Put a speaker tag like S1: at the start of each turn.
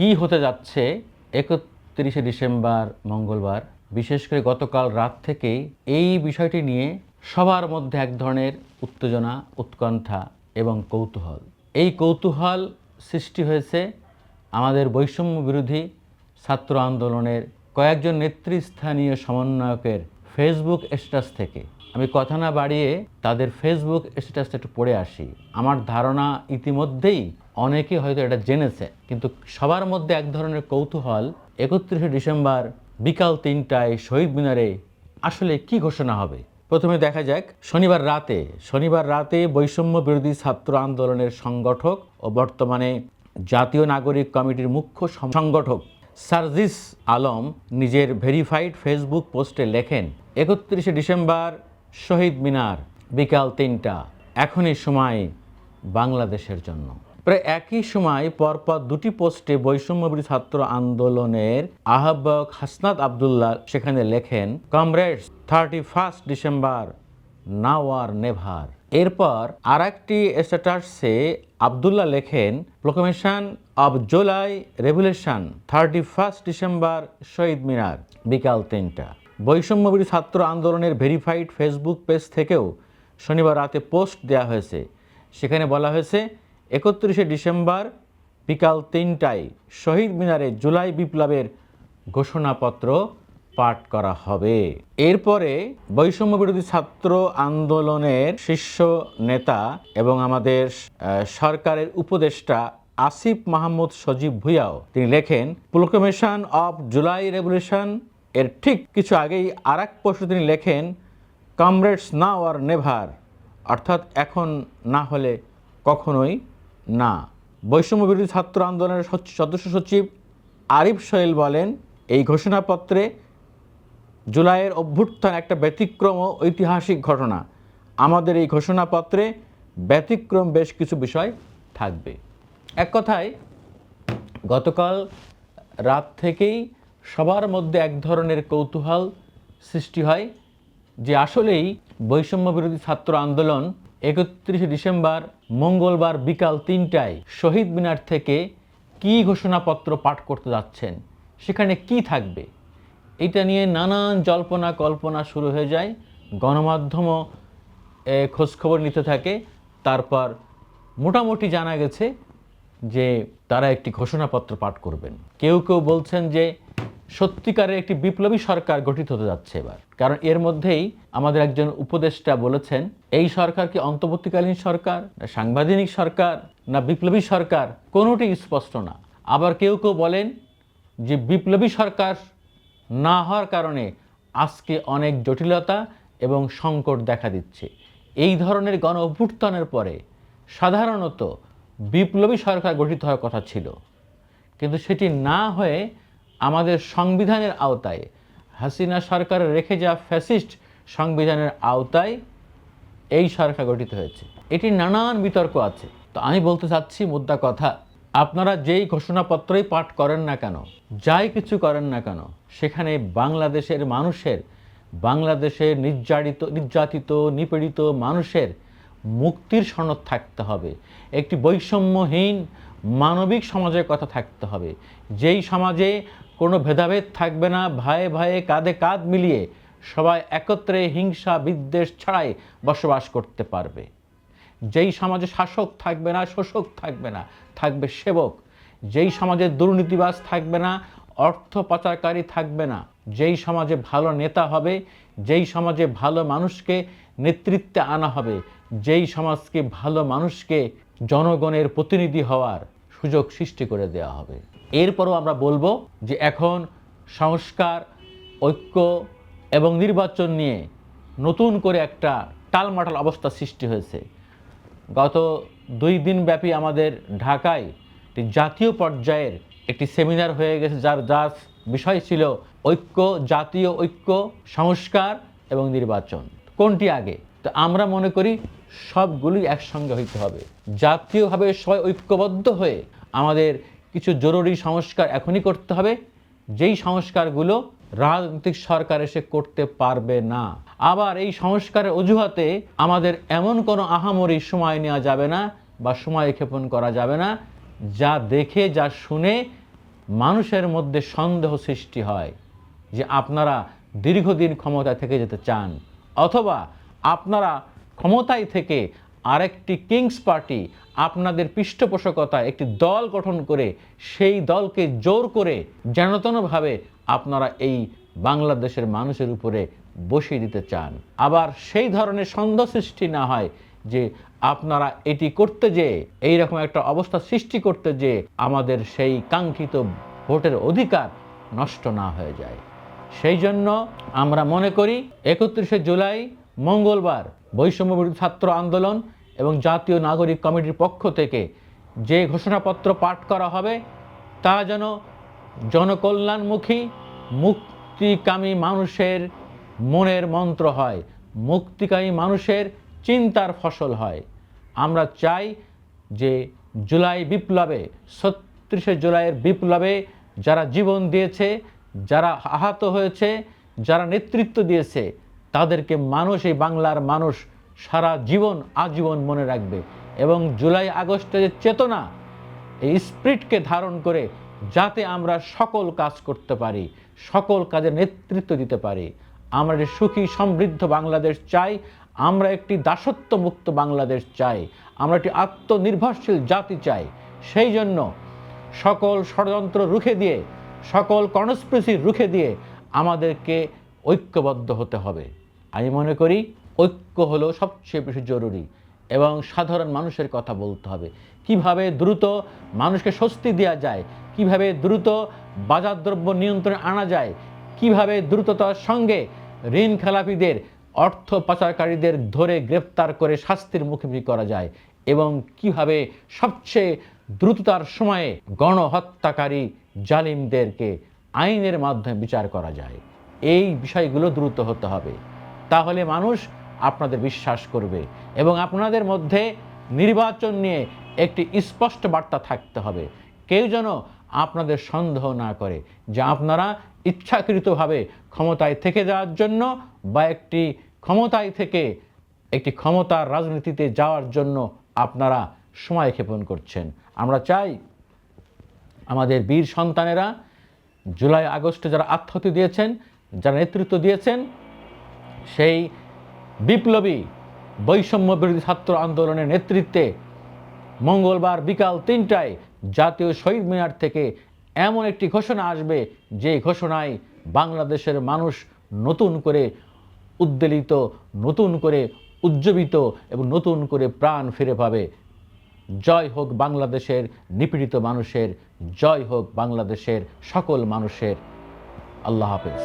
S1: কি হতে যাচ্ছে 31শে ডিসেম্বর মঙ্গলবার, বিশেষ করে গতকাল রাত থেকেই এই বিষয়টি নিয়ে সবার মধ্যে এক ধরনের উত্তেজনা, উৎকণ্ঠা এবং কৌতূহল। এই কৌতূহল সৃষ্টি হয়েছে আমাদের বৈষম্য বিরোধী ছাত্র আন্দোলনের কয়েকজন নেতৃস্থানীয় সমন্বয়কের ফেসবুক স্ট্যাটাস থেকে। আমি কথা না বাড়িয়ে তাদের ফেসবুক স্ট্যাটাসটা একটু পড়ে আসি। আমার ধারণা ইতিমধ্যেই অনেকে হয়তো এটা জেনেছে, কিন্তু সবার মধ্যে এক ধরনের কৌতূহল 31শে ডিসেম্বর বিকাল 3টায় শহীদ মিনারে আসলে কি ঘোষণা হবে। প্রথমে দেখা যাক শনিবার রাতে বৈষম্য বিরোধী ছাত্র আন্দোলনের সংগঠক ও বর্তমানে জাতীয় নাগরিক কমিটির মুখ্য সংগঠক সার্জিস আলম নিজের ভেরিফাইড ফেসবুক পোস্টে লেখেন, 31শে ডিসেম্বর শহীদ মিনার বিকাল 3টা, এখনই সময় বাংলাদেশের জন্য। প্রায় একই সময় পরপর দুটি পোস্টে বৈষম্যবিরোধী ছাত্র আন্দোলনের আহ্বায়ক হাসনাত আবদুল্লাহ সেখানে লেখেন, comrades 31 December now or never. এরপর আর একটি স্ট্যাটাসে আবদুল্লাহ লেখেন, proclamation of July revolution 31 December Shaheed Minar বিকাল 3টা। বৈষম্যবিরোধী ছাত্র আন্দোলনের ভেরিফাইড ফেসবুক পেজ থেকেও শনিবার রাতে পোস্ট দেওয়া হয়েছে। সেখানে বলা হয়েছে, 31শে ডিসেম্বর বিকাল 3টায় শহীদ মিনারে জুলাই বিপ্লবের ঘোষণাপত্র পাঠ করা হবে। এরপরে বৈষম্য বিরোধী ছাত্র আন্দোলনের শীর্ষ নেতা এবং আমাদের সরকারের উপদেষ্টা আসিফ মাহমুদ সজীব ভুঁইয়াও তিনি লেখেন, প্রোক্লেমেশন অফ জুলাই রেভলিউশন এর ঠিক কিছু আগেই আর এক পোস্টে তিনি লেখেন, কমরেডস নাও আর নেভার, অর্থাৎ এখন না হলে কখনোই না। বৈষম্য বিরোধী ছাত্র আন্দোলনের সদস্য সচিব আরিফ সোহেল বলেন, এই ঘোষণাপত্রে জুলাইয়ের অভ্যুত্থান একটা ব্যতিক্রম ও ঐতিহাসিক ঘটনা। আমাদের এই ঘোষণাপত্রে ব্যতিক্রম বেশ কিছু বিষয় থাকবে। এক কথায় গতকাল রাত থেকেই সবার মধ্যে এক ধরনের কৌতূহল সৃষ্টি হয় যে আসলেই বৈষম্য বিরোধী ছাত্র আন্দোলন 31শে ডিসেম্বর মঙ্গলবার বিকাল 3টায় শহীদ মিনার থেকে কি ঘোষণাপত্র পাঠ করতে যাচ্ছেন, সেখানে কি থাকবে। এটা নিয়ে নানান জল্পনা কল্পনা শুরু হয়ে যায়, গণমাধ্যমও খোঁজখবর নিতে থাকে। তারপর মোটামুটি জানা গেছে যে তারা একটি ঘোষণাপত্র পাঠ করবেন। কেউ কেউ বলছেন যে সত্যিকারের একটি বিপ্লবী সরকার গঠিত হতে যাচ্ছে এবার, কারণ এর মধ্যেই আমাদের একজন উপদেষ্টা বলেছেন, এই সরকার কি অন্তর্বর্তীকালীন সরকার, না সাংবিধানিক সরকার, না বিপ্লবী সরকার, কোনোটি স্পষ্ট না। আবার কেউ কেউ বলেন যে বিপ্লবী সরকার না হওয়ার কারণে আজকে অনেক জটিলতা এবং সংকট দেখা দিচ্ছে। এই ধরনের গণ অভ্যুত্থানের পরে সাধারণত বিপ্লবী সরকার গঠিত হওয়ার কথা ছিল, কিন্তু সেটি না হয়ে আমাদের সংবিধানের আওতায় হাসিনা সরকারের রেখে যাওয়া ফ্যাসিস্ট সংবিধানের আওতায় এই সরকার গঠিত হয়েছে। এটি নানান বিতর্ক আছে। তো আমি বলতে চাচ্ছি মুদ্রা কথা, আপনারা যেই ঘোষণাপত্রই পাঠ করেন না কেন, যাই কিছু করেন না কেন, সেখানে বাংলাদেশের মানুষের, বাংলাদেশের নির্যাতিত নিপীড়িত মানুষের মুক্তির সনদ থাকতে হবে। একটি বৈষম্যহীন মানবিক সমাজের কথা থাকতে হবে, যেই সমাজে কোনো ভেদাভেদ থাকবে না, ভাইয়ে ভাইয়ে কাঁধে কাঁধ মিলিয়ে সবাই একত্রে হিংসা বিদ্বেষ ছাড়াই বসবাস করতে পারবে। যেই সমাজে শাসক থাকবে না, শোষক থাকবে না, থাকবে সেবক। যেই সমাজে দুর্নীতিবাজ থাকবে না, অর্থ পাচারকারী থাকবে না। যেই সমাজে ভালো নেতা হবে, যেই সমাজে ভালো মানুষকে নেতৃত্বে আনা হবে, যেই সমাজকে ভালো মানুষকে জনগণের প্রতিনিধি হওয়ার সুযোগ সৃষ্টি করে দেওয়া হবে। এরপরও আমরা বলবো যে এখন সংস্কার, ঐক্য এবং নির্বাচন নিয়ে নতুন করে একটা টালমাটাল অবস্থা সৃষ্টি হয়েছে। গত 2 দিন ব্যাপী আমাদের ঢাকায় একটি জাতীয় পর্যায়ের একটি সেমিনার হয়ে গেছে, যার বিষয় ছিল ঐক্য, জাতীয় ঐক্য, সংস্কার এবং নির্বাচন, কোনটি আগে। তো আমরা মনে করি সবগুলোই একসঙ্গে হইতে হবে। জাতীয়ভাবে সবাই ঐক্যবদ্ধ হয়ে আমাদের কিছু জরুরি সংস্কার এখনই করতে হবে, যেই সংস্কারগুলো রাজনৈতিক সরকার এসে করতে পারবে না। আবার এই সংস্কারের অজুহাতে আমাদের এমন কোনো আহামরি সময় নেওয়া যাবে না বা সময় ক্ষেপণ করা যাবে না, যা দেখে যা শুনে মানুষের মধ্যে সন্দেহ সৃষ্টি হয় যে আপনারা দীর্ঘদিন ক্ষমতায় থেকে যেতে চান, অথবা আপনারা ক্ষমতায় থেকে আরেকটি কিংস পার্টি আপনাদের পৃষ্ঠপোষকতায় একটি দল গঠন করে সেই দলকে জোর করে যেনতেনভাবে আপনারা এই বাংলাদেশের মানুষের উপরে বসিয়ে দিতে চান। আবার সেই ধরনের সন্দেহ সৃষ্টি না হয় যে আপনারা এটি করতে যেয়ে, এইরকম একটা অবস্থা সৃষ্টি করতে যে আমাদের সেই কাঙ্ক্ষিত ভোটের অধিকার নষ্ট না হয়ে যায়। সেই জন্য আমরা মনে করি 31শে জুলাই মঙ্গলবার বৈষম্য বিরোধী ছাত্র আন্দোলন এবং জাতীয় নাগরিক কমিটির পক্ষ থেকে যে ঘোষণাপত্র পাঠ করা হবে তা যেন জনকল্যাণমুখী, মুক্তিকামী মানুষের মনের মন্ত্র হয়, মুক্তিকামী মানুষের চিন্তার ফসল হয়। আমরা চাই যে জুলাই বিপ্লবে, 36শে জুলাইয়ের বিপ্লবে যারা জীবন দিয়েছে, যারা আহত হয়েছে, যারা নেতৃত্ব দিয়েছে, তাদেরকে মানুষ, এই বাংলার মানুষ সারা জীবন আজীবন মনে রাখবে। এবং জুলাই আগস্টের চেতনা, এই স্পিরিটকে ধারণ করে যাতে আমরা সকল কাজ করতে পারি, সকল কাজে নেতৃত্ব দিতে পারি। আমরা একটি সুখী সমৃদ্ধ বাংলাদেশ চাই, আমরা একটি দাসত্বমুক্ত বাংলাদেশ চাই, আমরা একটি আত্মনির্ভরশীল জাতি চাই। সেই জন্য সকল ষড়যন্ত্র রুখে দিয়ে, সকল কনস্পিরেসি রুখে দিয়ে আমাদেরকে ঐক্যবদ্ধ হতে হবে। আমি মনে করি ঐক্য হলো সবচেয়ে বেশি জরুরি, এবং সাধারণ মানুষের কথা বলতে হবে। কিভাবে দ্রুত মানুষকে স্বস্তি দেওয়া যায়, কিভাবে দ্রুত বাজারদ্রব্য নিয়ন্ত্রণে আনা যায়, কিভাবে দ্রুততার সঙ্গে ঋণ খেলাপিদের, অর্থ পাচারকারীদের ধরে গ্রেপ্তার করে শাস্তির মুখোমুখি করা যায়, এবং কিভাবে সবচেয়ে দ্রুততার সময়ে গণহত্যাকারী জালিমদেরকে আইনের মাধ্যমে বিচার করা যায়। এই বিষয়গুলো দ্রুত হতে হবে, তাহলে মানুষ আপনাদের বিশ্বাস করবে। এবং আপনাদের মধ্যে নির্বাচন নিয়ে একটি স্পষ্ট বার্তা থাকতে হবে। কেউ যেন আপনাদের সন্দেহ না করে যে আপনারা ইচ্ছাকৃতভাবে ক্ষমতায় থেকে যাওয়ার জন্য বা একটি ক্ষমতায় থেকে একটি ক্ষমতার রাজনীতিতে যাওয়ার জন্য আপনারা সময় ক্ষেপণ করছেন। আমরা চাই আমাদের বীর সন্তানেরা জুলাই আগস্টে যারা আত্মহত্যা দিয়েছেন, যারা নেতৃত্ব দিয়েছেন, সেই বিপ্লবী বৈষম্য বিরোধী ছাত্র আন্দোলনের নেতৃত্বে মঙ্গলবার বিকাল 3টায় জাতীয় শহীদ মিনার থেকে এমন একটি ঘোষণা আসবে, যে ঘোষণায় বাংলাদেশের মানুষ নতুন করে উদ্বেলিত, নতুন করে উজ্জীবিত এবং নতুন করে প্রাণ ফিরে পাবে। জয় হোক বাংলাদেশের নিপীড়িত মানুষের, জয় হোক বাংলাদেশের সকল মানুষের। আল্লাহ হাফেজ।